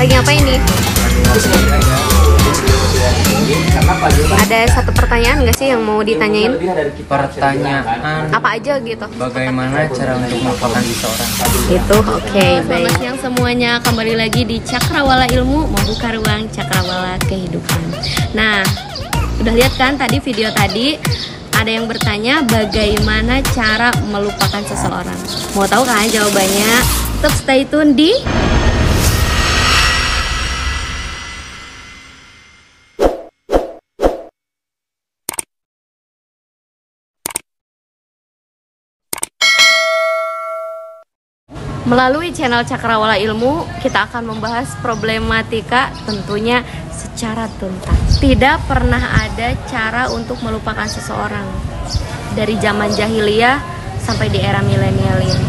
Lagi ngapain nih? Ada satu pertanyaan nggak sih yang mau ditanyain? Pertanyaan Apa aja gitu? bagaimana cara untuk melupakan seseorang? Itu oke, baik. Selamat siang semuanya, kembali lagi di Cakrawala Ilmu, membuka ruang cakrawala kehidupan. Nah, udah lihat kan tadi video tadi, ada yang bertanya bagaimana cara melupakan seseorang. Mau tahu kan jawabannya? Tetap stay tune di melalui channel Cakrawala Ilmu. Kita akan membahas problematika tentunya secara tuntas. Tidak pernah ada cara untuk melupakan seseorang dari zaman jahiliyah sampai di era milenial ini.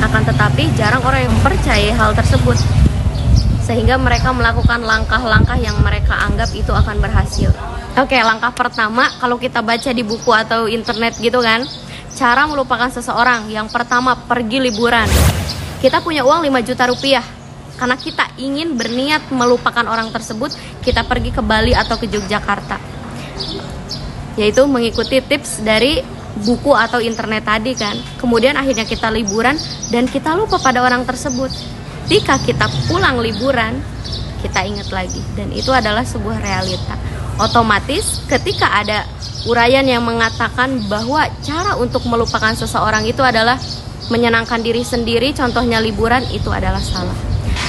Akan tetapi jarang orang yang percaya hal tersebut, sehingga mereka melakukan langkah-langkah yang mereka anggap itu akan berhasil. Oke, langkah pertama kalau kita baca di buku atau internet gitu kan, cara melupakan seseorang. Yang pertama, pergi liburan. Kita punya uang 5 juta rupiah. Karena kita ingin berniat melupakan orang tersebut, kita pergi ke Bali atau ke Yogyakarta. Yaitu mengikuti tips dari buku atau internet tadi kan. Kemudian akhirnya kita liburan dan kita lupa pada orang tersebut. Ketika kita pulang liburan, kita ingat lagi. Dan itu adalah sebuah realita. Otomatis ketika ada uraian yang mengatakan bahwa cara untuk melupakan seseorang itu adalah menyenangkan diri sendiri, contohnya liburan, itu adalah salah.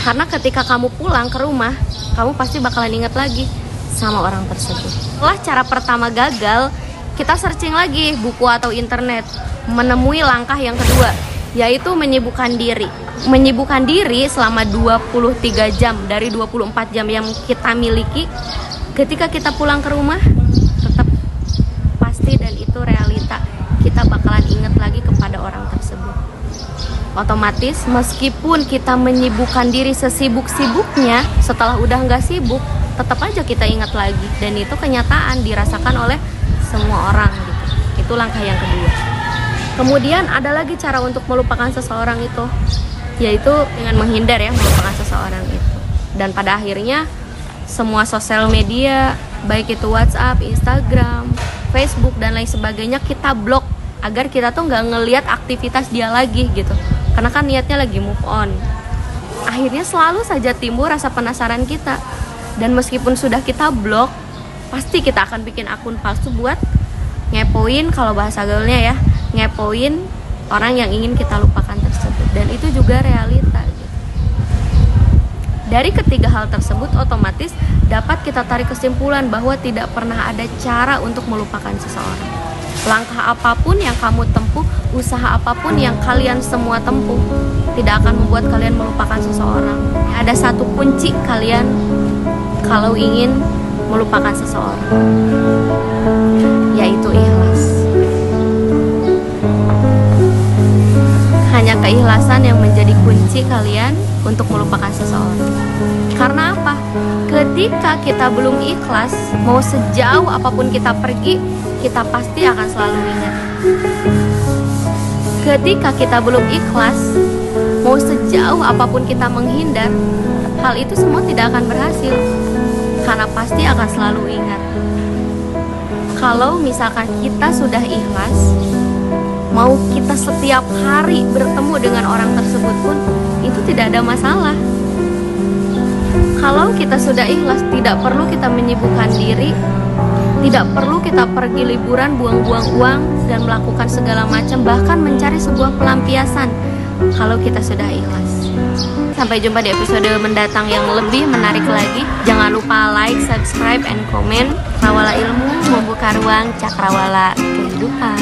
Karena ketika kamu pulang ke rumah, kamu pasti bakalan ingat lagi sama orang tersebut. Setelah cara pertama gagal, kita searching lagi buku atau internet, menemui langkah yang kedua, yaitu menyibukkan diri. Menyibukkan diri selama 23 jam dari 24 jam yang kita miliki. Ketika kita pulang ke rumah, tetap pasti dan itu realita, kita bakalan ingat lagi kepada orang tersebut. Otomatis meskipun kita menyibukkan diri sesibuk-sibuknya, setelah udah nggak sibuk, tetap aja kita ingat lagi. Dan itu kenyataan dirasakan oleh semua orang gitu. Itu langkah yang kedua. Kemudian ada lagi cara untuk melupakan seseorang itu, yaitu dengan menghindar ya, melupakan seseorang itu. Dan pada akhirnya semua sosial media, baik itu WhatsApp, Instagram, Facebook dan lain sebagainya, kita blok agar kita tuh nggak ngelihat aktivitas dia lagi gitu. Karena kan niatnya lagi move on. Akhirnya selalu saja timbul rasa penasaran kita. Dan meskipun sudah kita blok, pasti kita akan bikin akun palsu buat ngepoin, kalau bahasa gaulnya ya, ngepoin orang yang ingin kita lupakan tersebut. Dan itu juga realita gitu. Dari ketiga hal tersebut otomatis dapat kita tarik kesimpulan bahwa tidak pernah ada cara untuk melupakan seseorang. Langkah apapun yang kamu tempuh, usaha apapun yang kalian semua tempuh, tidak akan membuat kalian melupakan seseorang. Ada satu kunci kalian kalau ingin melupakan seseorang, yaitu ikhlas. Hanya keikhlasan yang menjadi kunci kalian untuk melupakan seseorang. Karena apa? Ketika kita belum ikhlas, mau sejauh apapun kita pergi, kita pasti akan selalu ingat. Ketika kita belum ikhlas, mau sejauh apapun kita menghindar, hal itu semua tidak akan berhasil. Karena pasti akan selalu ingat. Kalau misalkan kita sudah ikhlas, mau kita setiap hari bertemu dengan orang tersebut pun, itu tidak ada masalah. Kalau kita sudah ikhlas, tidak perlu kita menyibukkan diri, tidak perlu kita pergi liburan, buang-buang uang, dan melakukan segala macam, bahkan mencari sebuah pelampiasan kalau kita sudah ikhlas. Sampai jumpa di episode mendatang yang lebih menarik lagi. Jangan lupa like, subscribe, and comment. Cakrawala Ilmu, membuka ruang cakrawala kehidupan.